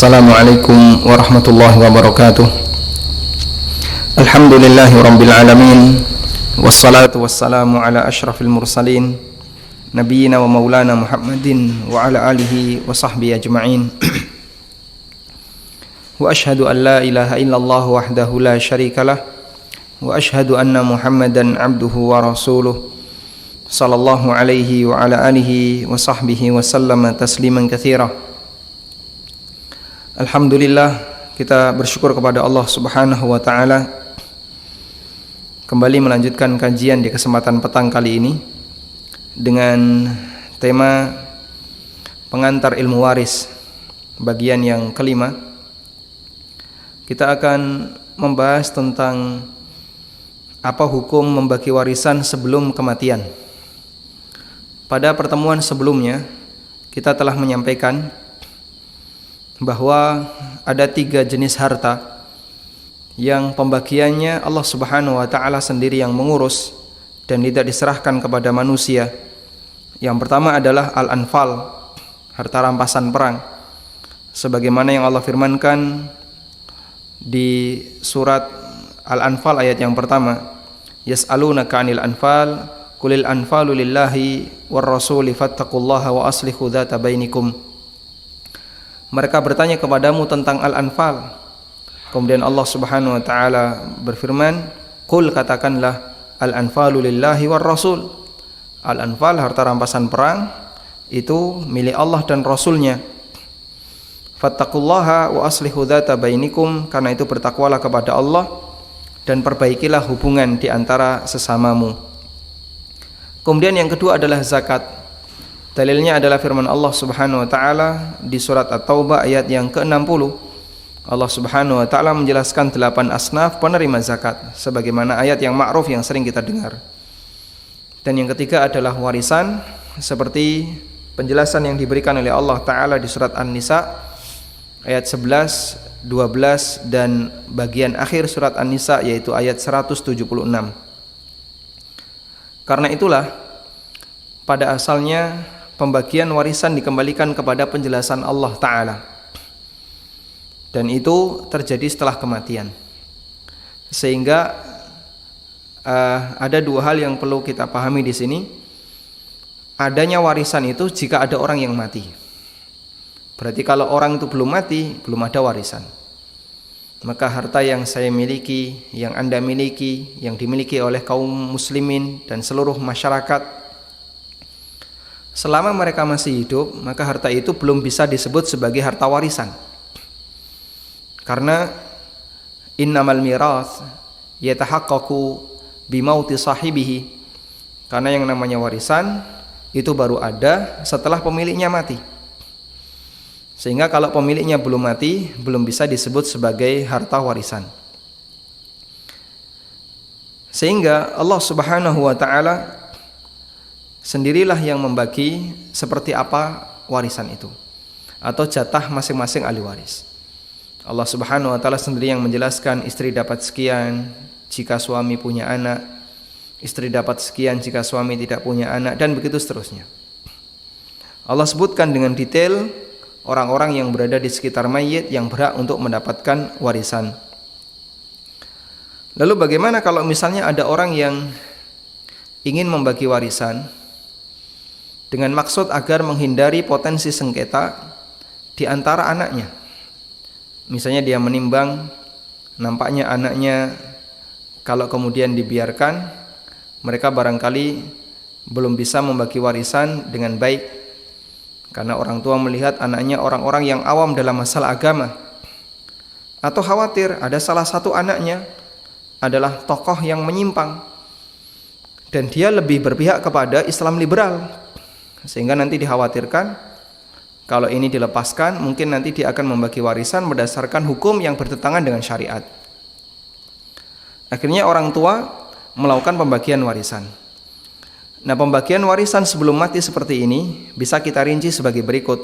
Assalamualaikum warahmatullahi wabarakatuh. Alhamdulillahi rabbil alamin. Wassalatu wassalamu ala asyrafil mursalin Nabiyyina wa maulana Muhammadin wa ala alihi wa sahbihi ajma'in. Wa ashhadu an la ilaha illallah wahdahu la syarikalah wa ashhadu anna Muhammadan abduhu wa rasuluh sallallahu alaihi wa ala alihi wa sahbihi wa sallama tasliman katsira. Alhamdulillah, kita bersyukur kepada Allah Subhanahu wa taala kembali melanjutkan kajian di kesempatan petang kali ini dengan tema pengantar ilmu waris bagian yang kelima. Kita akan membahas tentang apa hukum membagi warisan sebelum kematian. Pada pertemuan sebelumnya kita telah menyampaikan bahwa ada 3 jenis harta yang pembagiannya Allah Subhanahu wa taala sendiri yang mengurus dan tidak diserahkan kepada manusia. Yang pertama adalah al-anfal, harta rampasan perang. Sebagaimana yang Allah firmankan di surat Al-Anfal ayat yang pertama, yas'alunaka 'anil anfal qulil anfalu lillahi war rasuli fattaqullaha wa aslihu dzata bainikum. Mereka bertanya kepadamu tentang Al-Anfal. Kemudian Allah Subhanahu wa taala berfirman, "Qul, katakanlah, Al-Anfalu lillahi war rasul." Al-Anfal, harta rampasan perang, itu milik Allah dan Rasulnya. Fattaqullaha wa aslihu dzata bainikum, karena itu bertakwalah kepada Allah dan perbaikilah hubungan di antara sesamamu. Kemudian yang kedua adalah zakat. Dalilnya adalah firman Allah Subhanahu wa taala di surat At-Taubah ayat yang ke-60. Allah Subhanahu wa taala menjelaskan 8 asnaf penerima zakat sebagaimana ayat yang ma'ruf yang sering kita dengar. Dan yang ketiga adalah warisan, seperti penjelasan yang diberikan oleh Allah taala di surat An-Nisa ayat 11, 12 dan bagian akhir surat An-Nisa yaitu ayat 176. Karena itulah pada asalnya pembagian warisan dikembalikan kepada penjelasan Allah Ta'ala, dan itu terjadi setelah kematian. Sehingga ada 2 hal yang perlu kita pahami di sini. Adanya warisan itu jika ada orang yang mati. Berarti kalau orang itu belum mati, belum ada warisan. Maka harta yang saya miliki, yang Anda miliki, yang dimiliki oleh kaum muslimin dan seluruh masyarakat, selama mereka masih hidup, maka harta itu belum bisa disebut sebagai harta warisan. Karena innamal mirath yatahaqqaqu bimauti sahibihi. Karena yang namanya warisan itu baru ada setelah pemiliknya mati. Sehingga kalau pemiliknya belum mati, belum bisa disebut sebagai harta warisan. Sehingga Allah Subhanahu wa taala sendirilah yang membagi seperti apa warisan itu atau jatah masing-masing ahli waris. Allah Subhanahu wa taala sendiri yang menjelaskan istri dapat sekian jika suami punya anak, istri dapat sekian jika suami tidak punya anak, dan begitu seterusnya. Allah sebutkan dengan detail orang-orang yang berada di sekitar mayit yang berhak untuk mendapatkan warisan. Lalu bagaimana kalau misalnya ada orang yang ingin membagi warisan dengan maksud agar menghindari potensi sengketa di antara anaknya? Misalnya dia menimbang, nampaknya anaknya kalau kemudian dibiarkan, mereka barangkali belum bisa membagi warisan dengan baik, karena orang tua melihat anaknya orang-orang yang awam dalam masalah agama, atau khawatir ada salah satu anaknya adalah tokoh yang menyimpang dan dia lebih berpihak kepada Islam liberal, sehingga nanti dikhawatirkan kalau ini dilepaskan mungkin nanti dia akan membagi warisan berdasarkan hukum yang bertentangan dengan syariat. Akhirnya orang tua melakukan pembagian warisan. Nah, pembagian warisan sebelum mati seperti ini bisa kita rinci sebagai berikut.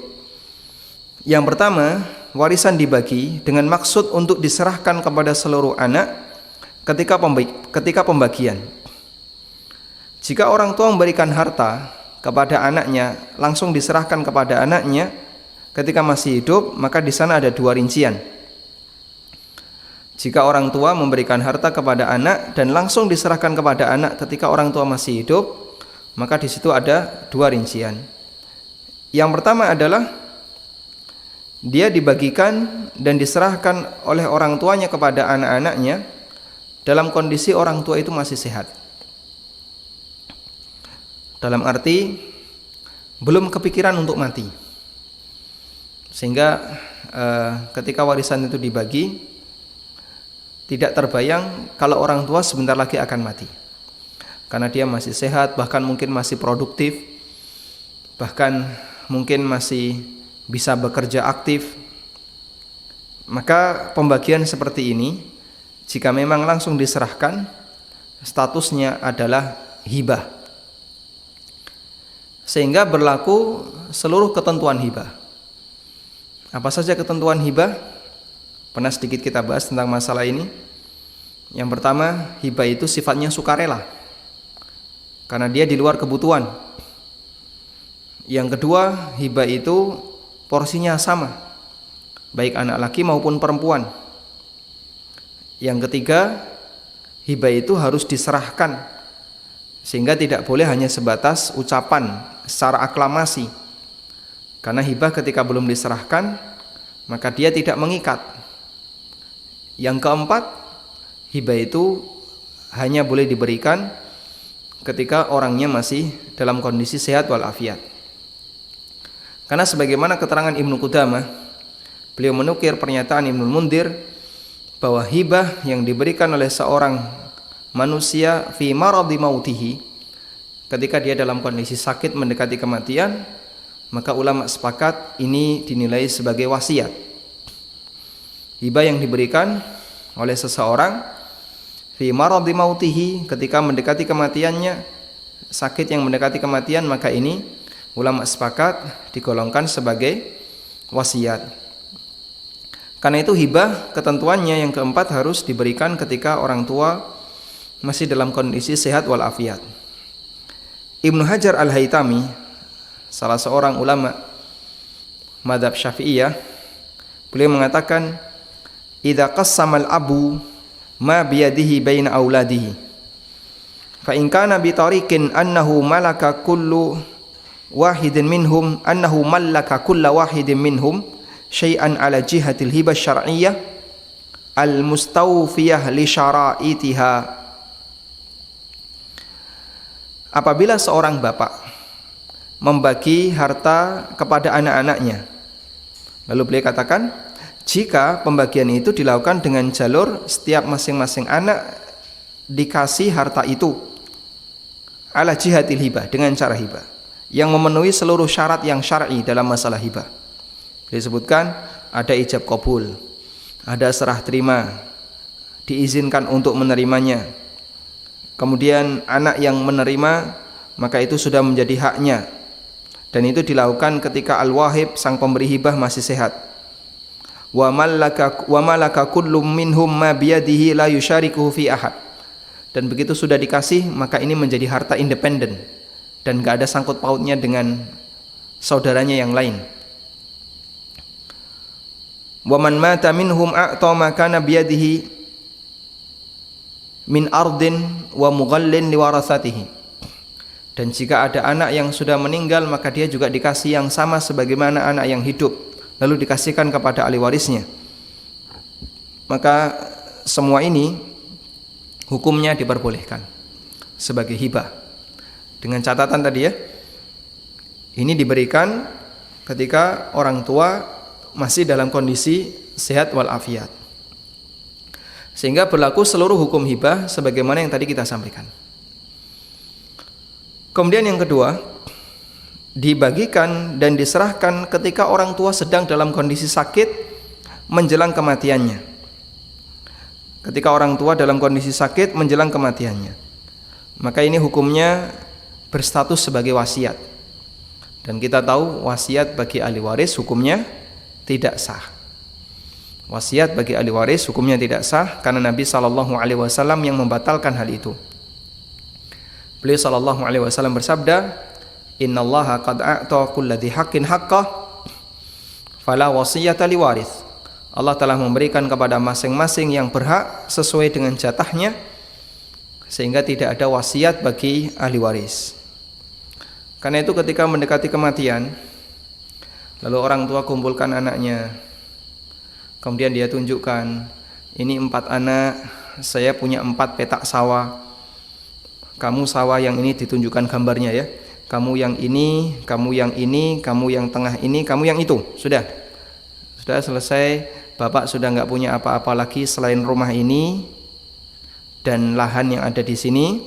Yang pertama, warisan dibagi dengan maksud untuk diserahkan kepada seluruh anak ketika pembagian. Jika orang tua memberikan harta kepada anaknya, langsung diserahkan kepada anaknya, ketika masih hidup, maka di sana ada dua rincian. Jika orang tua memberikan harta kepada anak dan langsung diserahkan kepada anak ketika orang tua masih hidup, maka di situ ada dua rincian. Yang pertama adalah dia dibagikan dan diserahkan oleh orang tuanya kepada anak-anaknya dalam kondisi orang tua itu masih sehat. Dalam arti belum kepikiran untuk mati. Sehingga ketika warisan itu dibagi, tidak terbayang kalau orang tua sebentar lagi akan mati. Karena dia masih sehat, bahkan mungkin masih produktif, bahkan mungkin masih bisa bekerja aktif. Maka pembagian seperti ini, jika memang langsung diserahkan, statusnya adalah hibah, sehingga berlaku seluruh ketentuan hibah. Apa saja ketentuan hibah? Pernah sedikit kita bahas tentang masalah ini. Yang pertama, hibah itu sifatnya sukarela, karena dia di luar kebutuhan. Yang kedua, hibah itu porsinya sama, baik anak laki maupun perempuan. Yang ketiga, hibah itu harus diserahkan, sehingga tidak boleh hanya sebatas ucapan secara aklamasi. Karena hibah ketika belum diserahkan, maka dia tidak mengikat. Yang keempat, hibah itu hanya boleh diberikan ketika orangnya masih dalam kondisi sehat walafiat. Karena sebagaimana keterangan Ibnu Qudamah, beliau menukir pernyataan Ibnu Mundir bahwa hibah yang diberikan oleh seorang manusia fi maradi mautihi, ketika dia dalam kondisi sakit mendekati kematian, maka ulama sepakat ini dinilai sebagai wasiat. Hibah yang diberikan oleh seseorang fi maradi mautihi, ketika mendekati kematiannya, sakit yang mendekati kematian, maka ini ulama sepakat digolongkan sebagai wasiat. Karena itu hibah ketentuannya yang keempat harus diberikan ketika orang tua masih dalam kondisi sehat walafiat. Ibnu Hajar Al-Haytami, salah seorang ulama mazhab Syafi'iyah, beliau mengatakan, "Idza qassama al-abu ma biyadihi baina auladihi, fa in kana bi tariqin annahu malaka kullu wahidin minhum annahu mallaka kulla wahidin minhum syai'an ala jihatil hibah syar'iyyah al-mustawfiyah li syara'itiha." Apabila seorang bapak membagi harta kepada anak-anaknya, lalu beliau katakan, jika pembagian itu dilakukan dengan jalur setiap masing-masing anak dikasih harta itu ala jihatil hibah, dengan cara hibah yang memenuhi seluruh syarat yang syar'i dalam masalah hibah. Disebutkan ada ijab qabul, ada serah terima, diizinkan untuk menerimanya. Kemudian anak yang menerima, maka itu sudah menjadi haknya, dan itu dilakukan ketika al-wahib, sang pemberi hibah, masih sehat. Wa malaka kullu minhum ma biyadihi la yusyarikuhu fi ahad. Dan begitu sudah dikasih, maka ini menjadi harta independen dan gak ada sangkut pautnya dengan saudaranya yang lain. Wa man mata minhum a'ta ma kana biyadihi min ardin wa mughallin liwarathatihi. Dan jika ada anak yang sudah meninggal, maka dia juga dikasih yang sama sebagaimana anak yang hidup, lalu dikasihkan kepada ahli warisnya. Maka semua ini hukumnya diperbolehkan sebagai hibah. Dengan catatan tadi ya, ini diberikan ketika orang tua masih dalam kondisi sehat walafiat, sehingga berlaku seluruh hukum hibah sebagaimana yang tadi kita sampaikan. Kemudian yang kedua, dibagikan dan diserahkan ketika orang tua sedang dalam kondisi sakit menjelang kematiannya. Ketika orang tua dalam kondisi sakit menjelang kematiannya, maka ini hukumnya berstatus sebagai wasiat. Dan kita tahu wasiat bagi ahli waris hukumnya tidak sah. Wasiat bagi ahli waris hukumnya tidak sah karena Nabi SAW yang membatalkan hal itu. Beliau SAW bersabda, "Innallaha qad a'ta kulli dzi haqqin haqqah fala wasiyata liwarith. Allah telah memberikan kepada masing-masing yang berhak sesuai dengan jatahnya, sehingga tidak ada wasiat bagi ahli waris. Karena itu ketika mendekati kematian, lalu orang tua kumpulkan anaknya, kemudian dia tunjukkan, ini 4 anak, saya punya 4 petak sawah. Kamu sawah yang ini, ditunjukkan gambarnya ya. Kamu yang ini, kamu yang ini, kamu yang tengah ini, kamu yang itu. Sudah selesai. Bapak sudah nggak punya apa-apa lagi selain rumah ini dan lahan yang ada di sini.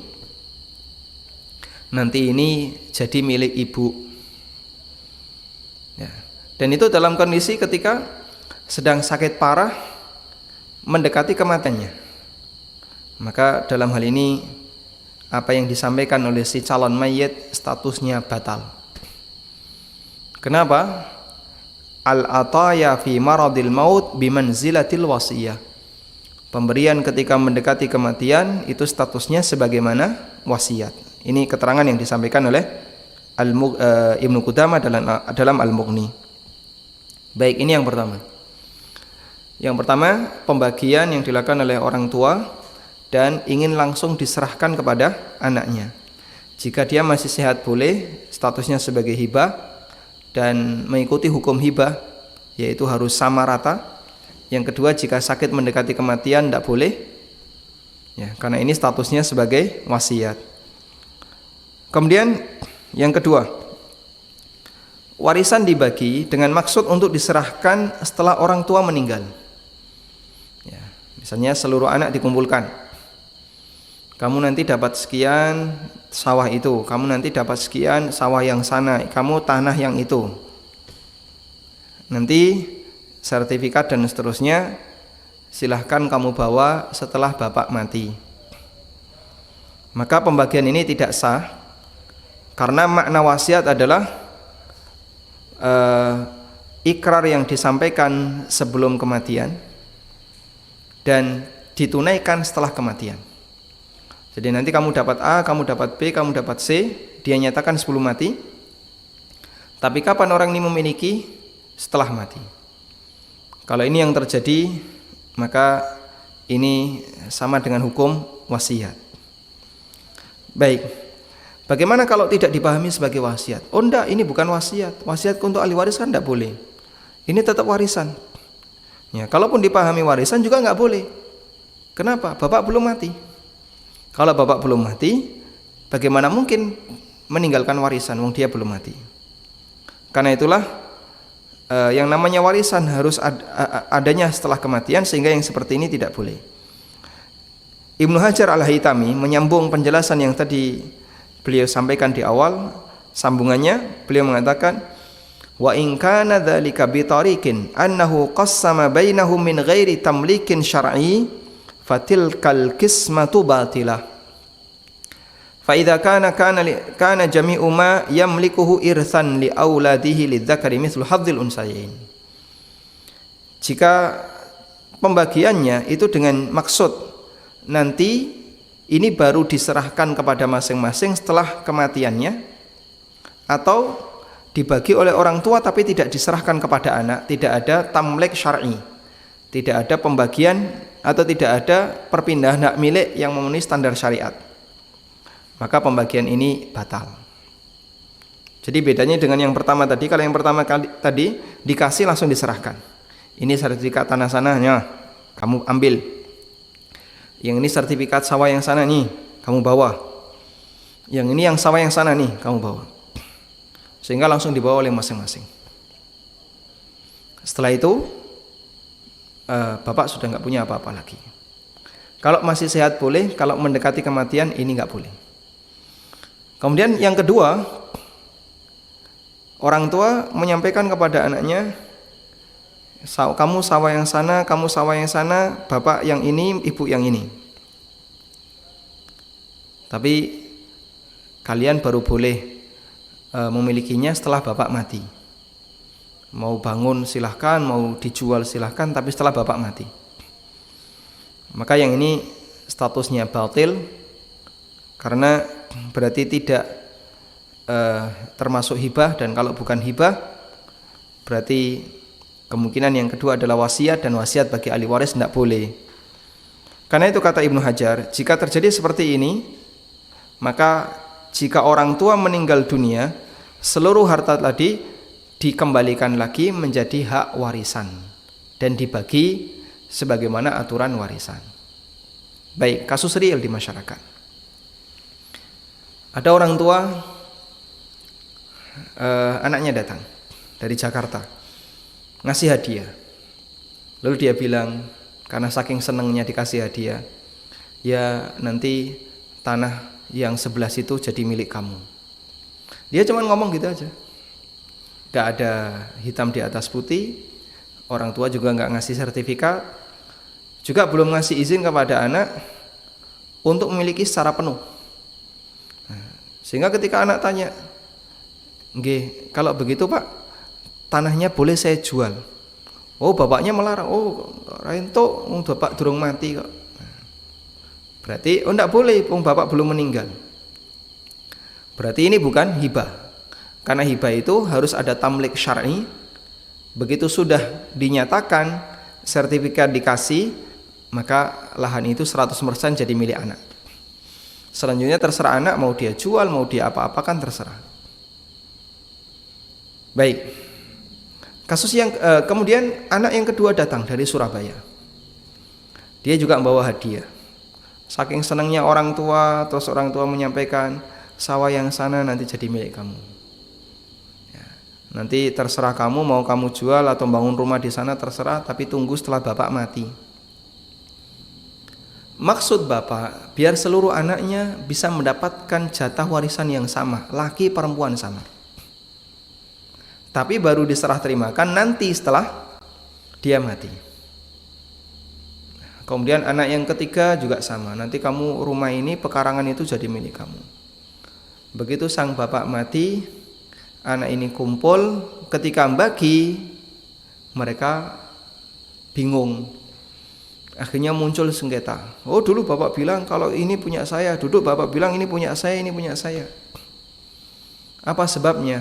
Nanti ini jadi milik ibu. Ya. Dan itu dalam kondisi ketika sedang sakit parah, mendekati kematiannya. Maka dalam hal ini apa yang disampaikan oleh si calon mayit statusnya batal. Kenapa? Al-ataya fi maradil maut bimanzilatil wasiyah. Pemberian ketika mendekati kematian itu statusnya sebagaimana wasiat. Ini keterangan yang disampaikan oleh Ibnu Qudamah dalam Al-Mughni. Baik, ini yang pertama. Yang pertama, pembagian yang dilakukan oleh orang tua dan ingin langsung diserahkan kepada anaknya. Jika dia masih sehat boleh, statusnya sebagai hibah dan mengikuti hukum hibah, yaitu harus sama rata. Yang kedua, jika sakit mendekati kematian tidak boleh, ya, karena ini statusnya sebagai wasiat. Kemudian yang kedua, warisan dibagi dengan maksud untuk diserahkan setelah orang tua meninggal. Ya, misalnya seluruh anak dikumpulkan. Kamu nanti dapat sekian sawah itu, kamu nanti dapat sekian sawah yang sana, kamu tanah yang itu. Nanti sertifikat dan seterusnya silahkan kamu bawa setelah bapak mati. Maka pembagian ini tidak sah, karena makna wasiat adalah ikrar yang disampaikan sebelum kematian dan ditunaikan setelah kematian. Jadi nanti kamu dapat A, kamu dapat B, kamu dapat C, dia nyatakan sebelum mati. Tapi kapan orang ini memiliki? Setelah mati. Kalau ini yang terjadi, maka ini sama dengan hukum wasiat. Baik. Bagaimana kalau tidak dipahami sebagai wasiat? Oh enggak, ini bukan wasiat. Wasiat untuk ahli waris kan enggak boleh. Ini tetap warisan. Ya, kalaupun dipahami warisan juga enggak boleh. Kenapa? Bapak belum mati. Kalau bapak belum mati, bagaimana mungkin meninggalkan warisan wong dia belum mati? Karena itulah yang namanya warisan harus adanya setelah kematian, sehingga yang seperti ini tidak boleh. Ibnu Hajar Al-Haytami menyambung penjelasan yang tadi beliau sampaikan di awal, sambungannya beliau mengatakan, wa in kana dzalika bi tariqin annahu qassama bainahum min ghairi tamlikin syar'i fatilkal qismatu batilah. Fa idza kana jami'u ma yamlikuhu irthan li auladihi lidzakari mithlu hadzil unsayain. Jika pembagiannya itu dengan maksud nanti ini baru diserahkan kepada masing-masing setelah kematiannya, atau dibagi oleh orang tua tapi tidak diserahkan kepada anak, tidak ada tamlik syar'i, tidak ada pembagian atau tidak ada perpindahan hak milik yang memenuhi standar syariat, maka pembagian ini batal. Jadi bedanya dengan yang pertama tadi, kalau yang pertama kali tadi dikasih langsung diserahkan. Ini sertifikat tanah sananya, kamu ambil. Yang ini sertifikat sawah yang sana nih, kamu bawa. Yang ini yang sawah yang sana nih, kamu bawa. Sehingga langsung dibawa oleh masing-masing. Setelah itu bapak sudah nggak punya apa-apa lagi. Kalau masih sehat boleh, kalau mendekati kematian ini nggak boleh. Kemudian yang kedua, orang tua menyampaikan kepada anaknya, kamu sawah yang sana, kamu sawah yang sana, bapak yang ini, ibu yang ini. Tapi kalian baru boleh memilikinya setelah bapak mati. Mau bangun silahkan, mau dijual silahkan, tapi setelah bapak mati. Maka yang ini statusnya batil, karena berarti tidak termasuk hibah, dan kalau bukan hibah berarti Kemungkinan yang kedua adalah wasiat, dan wasiat bagi ahli waris tidak boleh. Karena itu kata Ibnu Hajar, jika terjadi seperti ini, maka jika orang tua meninggal dunia, seluruh harta tadi dikembalikan lagi menjadi hak warisan dan dibagi sebagaimana aturan warisan. Baik, kasus real di masyarakat. Ada orang tua, anaknya datang dari Jakarta, ngasih hadiah. Lalu dia bilang, karena saking senengnya dikasih hadiah, ya nanti tanah yang sebelah situ jadi milik kamu. Dia cuma ngomong gitu aja, gak ada hitam di atas putih. Orang tua juga gak ngasih sertifikat, juga belum ngasih izin kepada anak untuk memiliki secara penuh. Sehingga ketika anak tanya, nggih, kalau begitu Pak, tanahnya boleh saya jual? Oh, bapaknya melarang. Oh, rento, bapak durung mati kok. Berarti enggak boleh, bapak belum meninggal. Berarti ini bukan hibah. Karena hibah itu harus ada tamlik syar'i. Begitu sudah dinyatakan, sertifikat dikasih, maka lahan itu 100% jadi milik anak. Selanjutnya terserah anak, mau dia jual, mau dia apa-apakan terserah. Baik. Kasus yang kemudian anak yang kedua datang dari Surabaya. Dia juga membawa hadiah. Saking senangnya orang tua, terus orang tua menyampaikan, sawah yang sana nanti jadi milik kamu. Ya, nanti terserah kamu, mau kamu jual atau bangun rumah di sana terserah, tapi tunggu setelah bapak mati. Maksud bapak, biar seluruh anaknya bisa mendapatkan jatah warisan yang sama, laki perempuan sama. Tapi baru diserah terimakan nanti setelah dia mati. Kemudian anak yang ketiga juga sama. Nanti kamu rumah ini, pekarangan itu jadi milik kamu. Begitu sang bapak mati, anak ini kumpul. Ketika bagi, mereka bingung. Akhirnya muncul sengketa. Oh, dulu bapak bilang kalau ini punya saya. Dulu bapak bilang ini punya saya, ini punya saya. Apa sebabnya?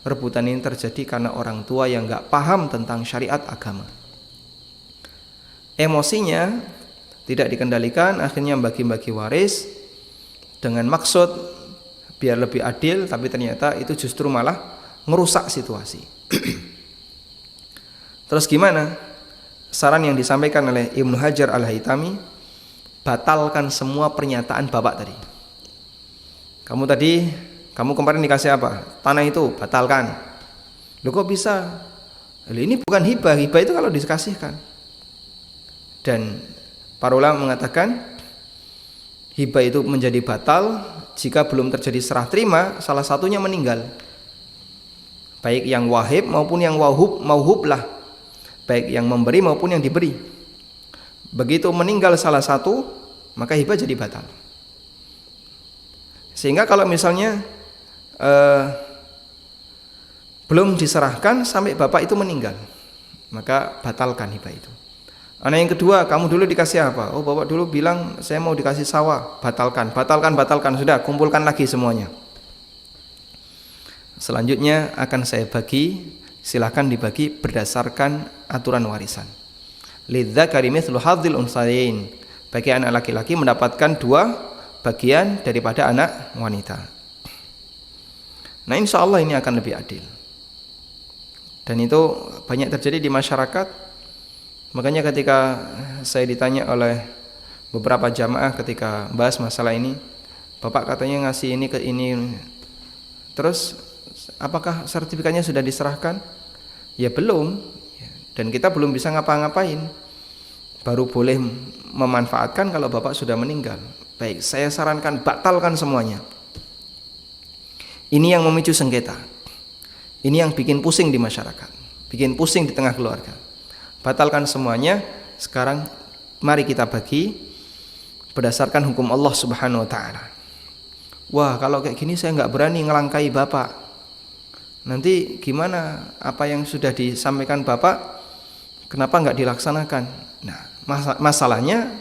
Rebutan ini terjadi karena orang tua yang gak paham tentang syariat agama. Emosinya tidak dikendalikan, akhirnya bagi-bagi waris dengan maksud biar lebih adil, tapi ternyata itu justru malah merusak situasi. Terus gimana? Saran yang disampaikan oleh Ibnu Hajar Al-Haytami, batalkan semua pernyataan bapak tadi. Kamu kemarin dikasih apa? Tanah itu, batalkan. Loh kok bisa? Ini bukan hibah. Hibah itu kalau dikasihkan. Dan para ulama mengatakan hibah itu menjadi batal jika belum terjadi serah terima, salah satunya meninggal. Baik yang wahib maupun yang mauhub lah. Baik yang memberi maupun yang diberi. Begitu meninggal salah satu, maka hibah jadi batal. Sehingga kalau misalnya belum diserahkan sampai bapak itu meninggal, maka batalkan hibah itu. Anak yang kedua, kamu dulu dikasih apa? Oh, bapak dulu bilang saya mau dikasih sawah. Batalkan. Sudah, kumpulkan lagi semuanya. Selanjutnya akan saya bagi, silakan dibagi berdasarkan aturan warisan. Lidzakari mithlu hadzil unsayain. Bagi anak laki-laki mendapatkan 2 bagian daripada anak wanita. Nah, insya Allah ini akan lebih adil. Dan itu banyak terjadi di masyarakat. Makanya ketika saya ditanya oleh beberapa jamaah ketika bahas masalah ini, bapak katanya ngasih ini ke ini, terus apakah sertifikatnya sudah diserahkan? Ya belum. Dan kita belum bisa ngapa-ngapain. Baru boleh memanfaatkan kalau bapak sudah meninggal. Baik, saya sarankan batalkan semuanya. Ini yang memicu sengketa. Ini yang bikin pusing di masyarakat, bikin pusing di tengah keluarga. Batalkan semuanya. Sekarang mari kita bagi berdasarkan hukum Allah Subhanahu wa taala. Wah, kalau kayak gini saya nggak berani ngelangkai bapak. Nanti gimana apa yang sudah disampaikan bapak? Kenapa nggak dilaksanakan? Nah, masalahnya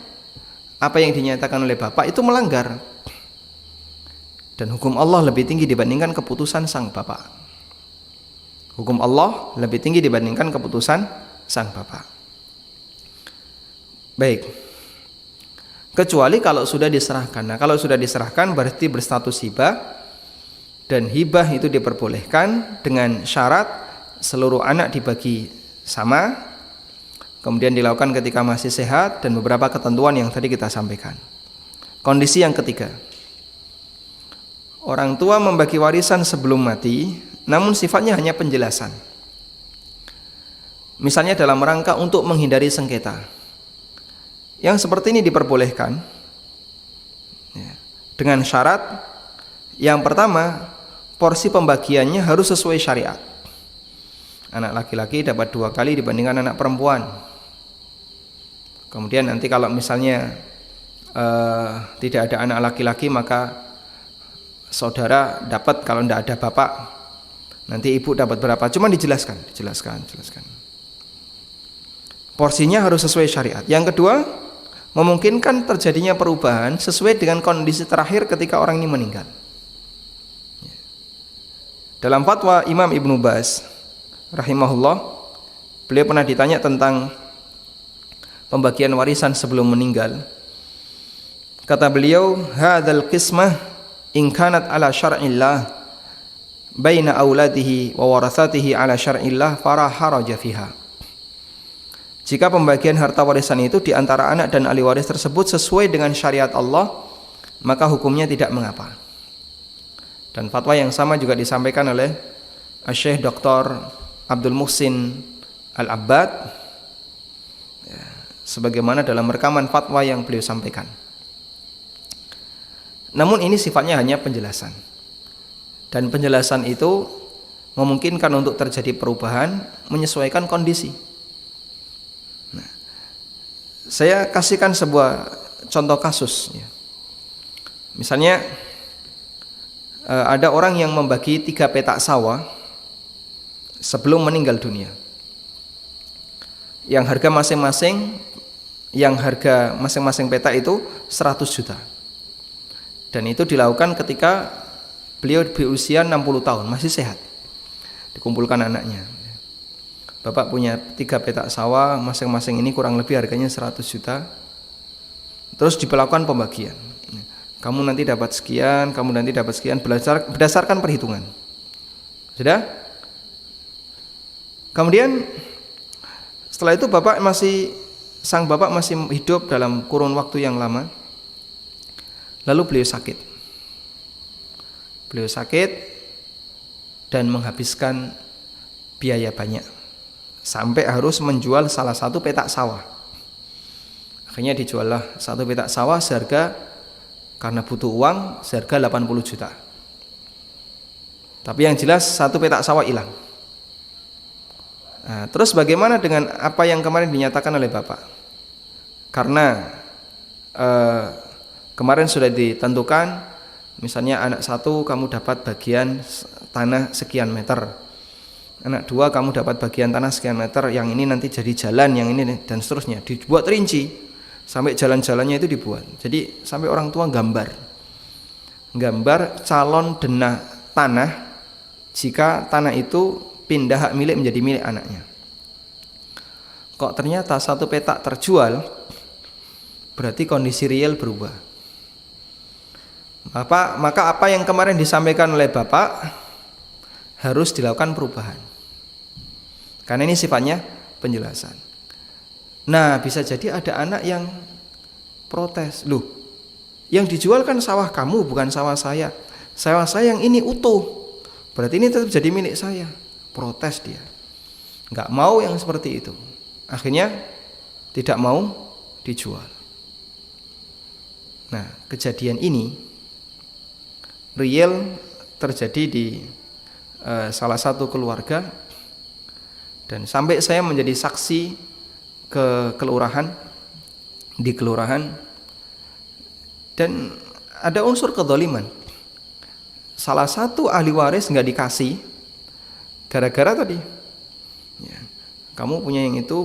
apa yang dinyatakan oleh bapak itu melanggar. Dan hukum Allah lebih tinggi dibandingkan keputusan sang bapak. Hukum Allah lebih tinggi dibandingkan keputusan sang bapak. Baik. Kecuali kalau sudah diserahkan. Nah, kalau sudah diserahkan berarti berstatus hibah, dan hibah itu diperbolehkan dengan syarat seluruh anak dibagi sama, kemudian dilakukan ketika masih sehat, dan beberapa ketentuan yang tadi kita sampaikan. Kondisi yang ketiga, orang tua membagi warisan sebelum mati, namun sifatnya hanya penjelasan. Misalnya dalam rangka untuk menghindari sengketa. Yang seperti ini diperbolehkan dengan syarat yang pertama, porsi pembagiannya harus sesuai syariat. Anak laki-laki dapat 2 kali dibandingkan anak perempuan. Kemudian nanti kalau misalnya tidak ada anak laki-laki, maka saudara dapat, kalau tidak ada bapak nanti ibu dapat berapa. Cuma dijelaskan. Porsinya harus sesuai syariat. Yang kedua, memungkinkan terjadinya perubahan sesuai dengan kondisi terakhir ketika orang ini meninggal. Dalam fatwa Imam Ibnu Baz rahimahullah, beliau pernah ditanya tentang pembagian warisan sebelum meninggal. Kata beliau, hadzal qismah in kanat ala syar'illah baina auladihi wa warathatihi ala syar'illah fala haraja fiha. Jika pembagian harta warisan itu di antara anak dan ahli waris tersebut sesuai dengan syariat Allah, maka hukumnya tidak mengapa. Dan fatwa yang sama juga disampaikan oleh Syekh Dr. Abdul Muhsin Al-Abbad, sebagaimana dalam rekaman fatwa yang beliau sampaikan. Namun ini sifatnya hanya penjelasan. Dan penjelasan itu memungkinkan untuk terjadi perubahan menyesuaikan kondisi. Saya kasihkan sebuah contoh kasus. Misalnya ada orang yang membagi 3 petak sawah sebelum meninggal dunia, yang harga masing-masing petak itu 100 juta. Dan itu dilakukan ketika beliau berusia 60 tahun, masih sehat. Dikumpulkan anaknya. Bapak punya 3 petak sawah, masing-masing ini kurang lebih harganya 100 juta. Terus diperlakukan pembagian. Kamu nanti dapat sekian, kamu nanti dapat sekian, berdasarkan perhitungan. Sudah? Kemudian setelah itu sang bapak masih hidup dalam kurun waktu yang lama. Lalu beliau sakit. Beliau sakit dan menghabiskan biaya banyak, sampai harus menjual salah satu petak sawah. Akhirnya dijuallah 1 petak sawah seharga, karena butuh uang, seharga 80 juta. Tapi yang jelas 1 petak sawah hilang. Nah, terus bagaimana dengan apa yang kemarin dinyatakan oleh Bapak? Karena kemarin sudah ditentukan, misalnya anak 1 kamu dapat bagian tanah sekian meter, anak 2 kamu dapat bagian tanah sekian meter, yang ini nanti jadi jalan, yang ini, dan seterusnya. Dibuat rinci sampai jalan-jalannya itu dibuat. Jadi sampai orang tua gambar calon denah tanah jika tanah itu pindah hak milik menjadi milik anaknya. Kok ternyata 1 petak terjual, berarti kondisi real berubah. Maka apa yang kemarin disampaikan oleh Bapak harus dilakukan perubahan. Karena ini sifatnya penjelasan. Nah, bisa jadi ada anak yang protes. Loh, yang dijual kan sawah kamu, bukan sawah saya. Sawah saya yang ini utuh, berarti ini tetap jadi milik saya. Protes dia, nggak mau yang seperti itu. Akhirnya tidak mau dijual. Nah, kejadian ini real terjadi di salah satu keluarga, dan sampai saya menjadi saksi ke di kelurahan, dan ada unsur kezaliman. Salah satu ahli waris nggak dikasih gara-gara tadi, ya, kamu punya yang itu.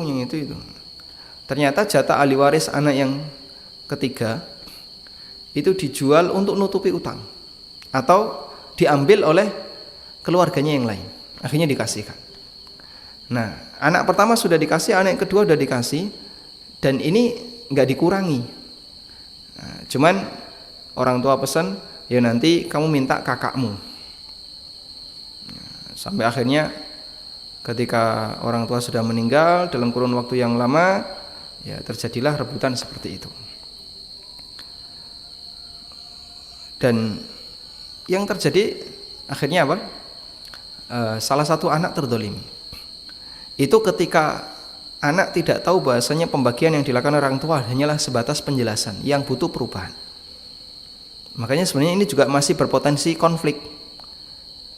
Ternyata jatah ahli waris anak yang ketiga itu dijual untuk nutupi utang, atau diambil oleh keluarganya yang lain, akhirnya dikasihkan. Nah, anak pertama sudah dikasih, anak yang kedua sudah dikasih, dan ini nggak dikurangi. Nah, cuman orang tua pesan, ya nanti kamu minta kakakmu. Nah, sampai akhirnya ketika orang tua sudah meninggal dalam kurun waktu yang lama, ya terjadilah rebutan seperti itu. Dan yang terjadi akhirnya apa? Salah satu anak terdolimi. Itu ketika anak tidak tahu bahasanya pembagian yang dilakukan orang tua hanyalah sebatas penjelasan yang butuh perubahan. Makanya sebenarnya ini juga masih berpotensi konflik,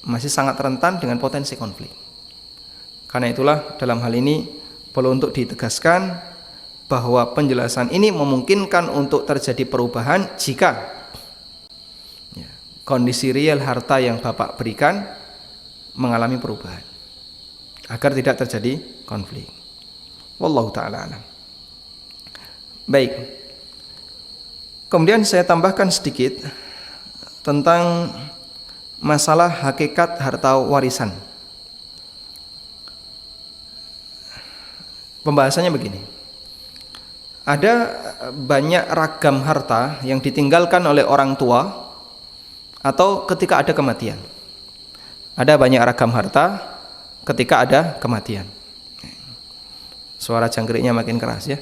masih sangat rentan dengan potensi konflik. Karena itulah dalam hal ini perlu untuk ditegaskan bahwa penjelasan ini memungkinkan untuk terjadi perubahan jika kondisi real harta yang Bapak berikan mengalami perubahan, agar tidak terjadi konflik. Wallahu ta'ala alam. Baik. Kemudian saya tambahkan sedikit tentang masalah hakikat harta warisan. Pembahasannya begini. Ada banyak ragam harta yang ditinggalkan oleh orang tua atau ketika ada kematian. Ada banyak ragam harta ketika ada kematian. Suara jangkriknya makin keras ya.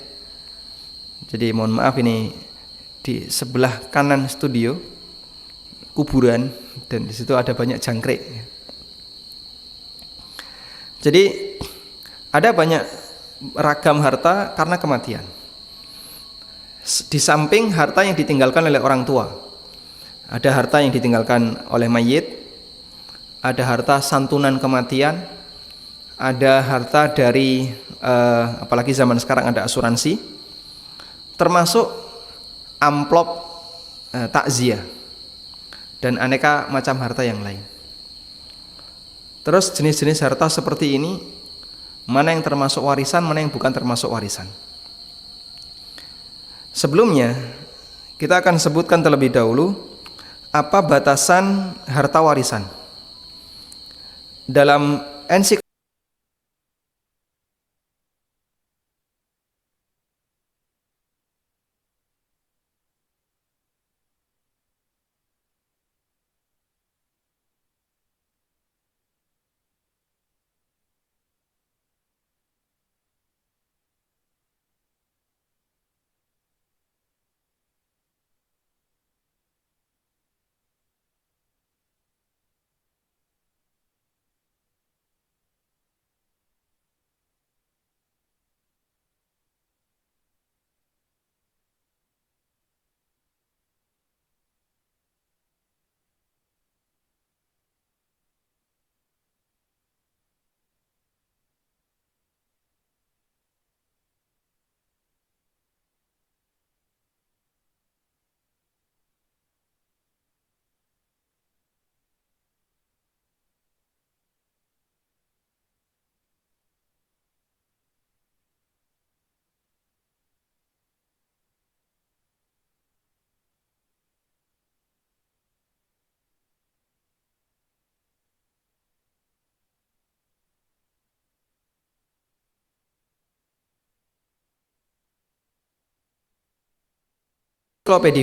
Jadi mohon maaf, ini di sebelah kanan studio kuburan dan di situ ada banyak jangkrik. Jadi ada banyak ragam harta karena kematian. Di samping harta yang ditinggalkan oleh orang tua, ada harta yang ditinggalkan oleh mayit, ada harta santunan kematian, ada harta dari apalagi zaman sekarang ada asuransi, termasuk amplop takziah dan aneka macam harta yang lain. Terus jenis-jenis harta seperti ini, mana yang termasuk warisan, mana yang bukan termasuk warisan. Sebelumnya kita akan sebutkan terlebih dahulu apa batasan harta warisan. Dalam Ensiklopedia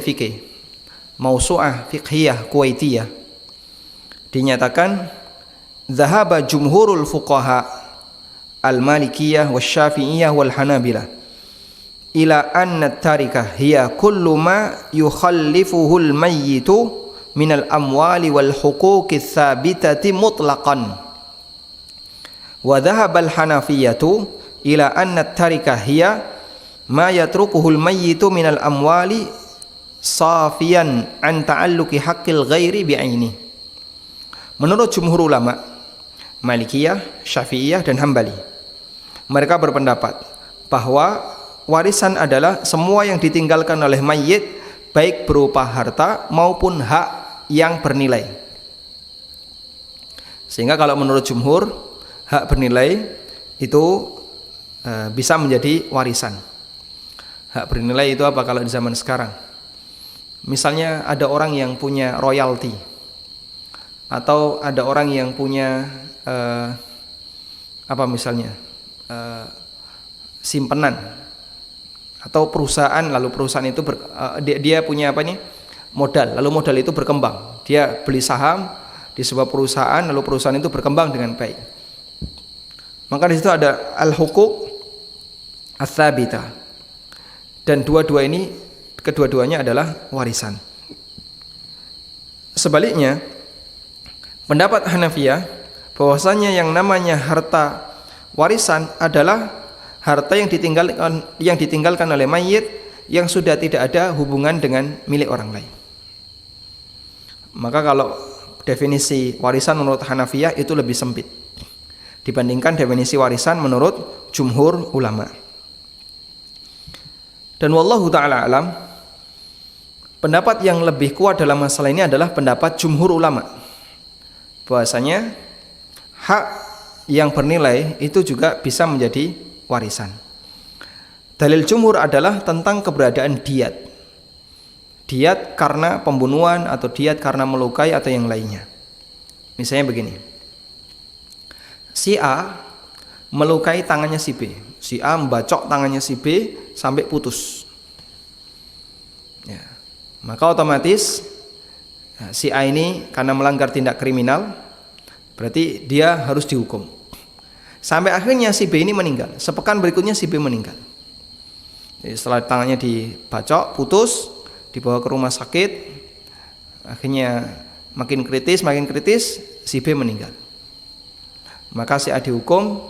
Fikih Mausu'ah Fiqhiyah Kuwaitiyah dinyatakan dhahaba jumhurul fuqaha al-malikiyah wasyafi'iyah wal hanabilah ila anna tarikah hiya kullu ma yukhallifuhul mayyitu minal amwali wal huquqi tsabitati mutlaqan wa dhahaba al-hanafiyatu ila anna tarikah hiya ma yatrukuhul mayyitu minal amwali safiyan an ta'alluqi haqqil ghairi bi'aini. Menurut jumhur ulama Malikiyah, Syafi'iyah dan Hambali, mereka berpendapat bahwa warisan adalah semua yang ditinggalkan oleh mayit, baik berupa harta maupun hak yang bernilai. Sehingga kalau menurut jumhur, hak bernilai itu bisa menjadi warisan. Hak bernilai itu apa kalau di zaman sekarang? Misalnya ada orang yang punya royalti, atau ada orang yang punya apa misalnya simpenan atau perusahaan, lalu perusahaan itu dia punya apa nih, modal, lalu modal itu berkembang, dia beli saham di sebuah perusahaan, lalu perusahaan itu berkembang dengan baik, maka di situ ada al-huquq ats-tsabitah, dan kedua-duanya adalah warisan. Sebaliknya, pendapat Hanafiyah bahwasanya yang namanya harta warisan adalah harta yang ditinggalkan oleh mayit yang sudah tidak ada hubungan dengan milik orang lain. Maka kalau definisi warisan menurut Hanafiyah itu lebih sempit dibandingkan definisi warisan menurut jumhur ulama. Dan wallahu ta'ala alam, pendapat yang lebih kuat dalam masalah ini adalah pendapat jumhur ulama, bahwasanya hak yang bernilai itu juga bisa menjadi warisan. Dalil jumhur adalah tentang keberadaan diat. Diat karena pembunuhan atau diat karena melukai atau yang lainnya. Misalnya begini. Si A melukai tangannya si B. Si A membacok tangannya si B sampai putus. Ya. Maka otomatis si A ini karena melanggar tindak kriminal, berarti dia harus dihukum. Sampai akhirnya si B ini meninggal. Sepekan berikutnya si B meninggal. Jadi setelah tangannya dibacok, putus, dibawa ke rumah sakit, akhirnya makin kritis, si B meninggal. Maka si A dihukum,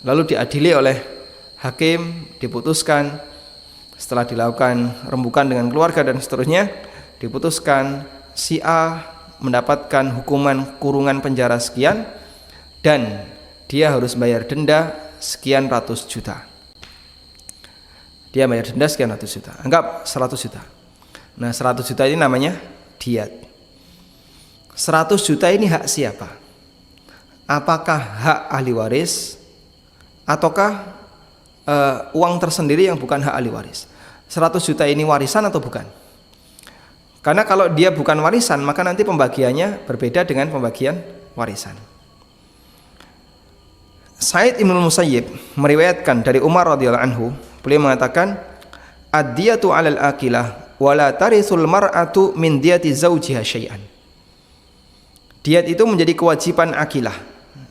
lalu diadili oleh hakim, diputuskan setelah dilakukan rembukan dengan keluarga dan seterusnya, diputuskan si A mendapatkan hukuman kurungan penjara sekian dan dia harus bayar denda sekian ratus juta. Dia bayar denda sekian ratus juta. Anggap 100 juta. Nah 100 juta ini namanya diat. 100 juta ini hak siapa? Apakah hak ahli waris ataukah uang tersendiri yang bukan hak ahli waris? 100 juta ini warisan atau bukan? Karena kalau dia bukan warisan, maka nanti pembagiannya berbeda dengan pembagian warisan. Sa'id Ibn Musayyib meriwayatkan dari Umar radhiyallahu anhu, beliau mengatakan, ad-diyatu 'alal aqilah wa la tarisul mar'atu min diyati zawjiha syai'an. Diat itu menjadi kewajiban akilah.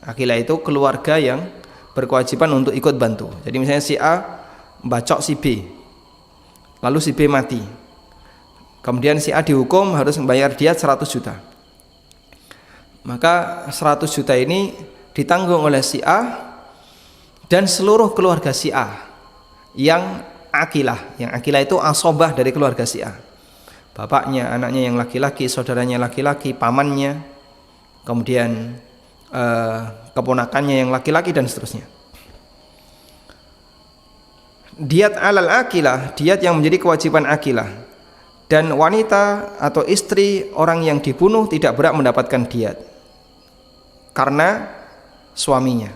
Akilah itu keluarga yang berkewajiban untuk ikut bantu. Jadi misalnya si A bacok si B, lalu si B mati. Kemudian si A dihukum harus membayar diat 100 juta. Maka 100 juta ini ditanggung oleh si A dan seluruh keluarga si A yang akilah. Yang akilah itu asobah dari keluarga si A. Bapaknya, anaknya yang laki-laki, saudaranya laki-laki, pamannya, kemudian keponakannya yang laki-laki dan seterusnya. Diat alal akilah, diat yang menjadi kewajiban akilah. Dan wanita atau istri orang yang dibunuh tidak berhak mendapatkan diat karena suaminya.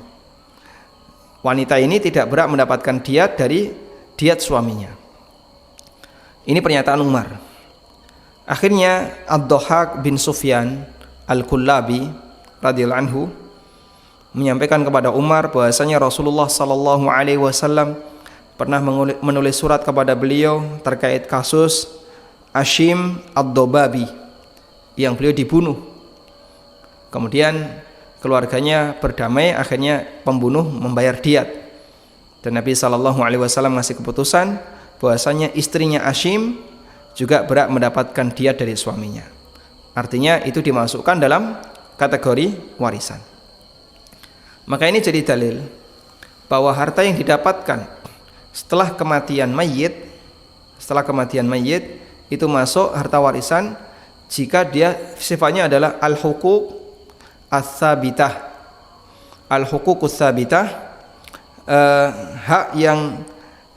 Wanita ini tidak berhak mendapatkan diat dari diat suaminya. Ini pernyataan Umar. Akhirnya Ad-Dhahhak bin Sufyan Al-Kullabi radhiyallahu anhu menyampaikan kepada Umar bahwasanya Rasulullah sallallahu alaihi wasallam pernah menulis surat kepada beliau terkait kasus Ashim Ad-Dobabi yang beliau dibunuh. Kemudian keluarganya berdamai, akhirnya pembunuh membayar diat. Dan Nabi sallallahu alaihi wasallam ngasih keputusan bahwasanya istrinya Ashim juga berhak mendapatkan diat dari suaminya. Artinya itu dimasukkan dalam kategori warisan. Maka ini jadi dalil bahwa harta yang didapatkan setelah kematian mayit itu masuk harta warisan jika dia sifatnya adalah al-huquq ats-tsabitah. Al-huquq ats-tsabitah, hak yang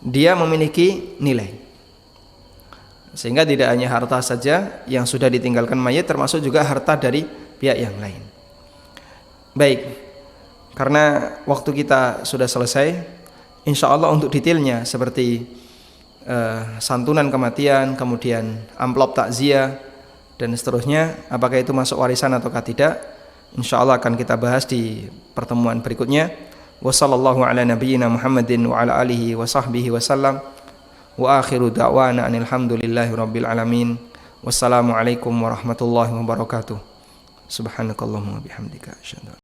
dia memiliki nilai. Sehingga tidak hanya harta saja yang sudah ditinggalkan mayit, termasuk juga harta dari pihak yang lain. Baik, karena waktu kita sudah selesai, insya Allah untuk detailnya seperti santunan kematian, kemudian amplop takziah dan seterusnya, apakah itu masuk warisan ataukah tidak, insya Allah akan kita bahas di pertemuan berikutnya. Wa sallallahu ala nabiyyina Muhammadin wa ala alihi wa sahbihi wasallam. Wa akhiru da'wana anil hamdulillahi rabbil alamin. Wassalamualaikum warahmatullahi wabarakatuh. Subhanakallahumma bihamdika asyhadu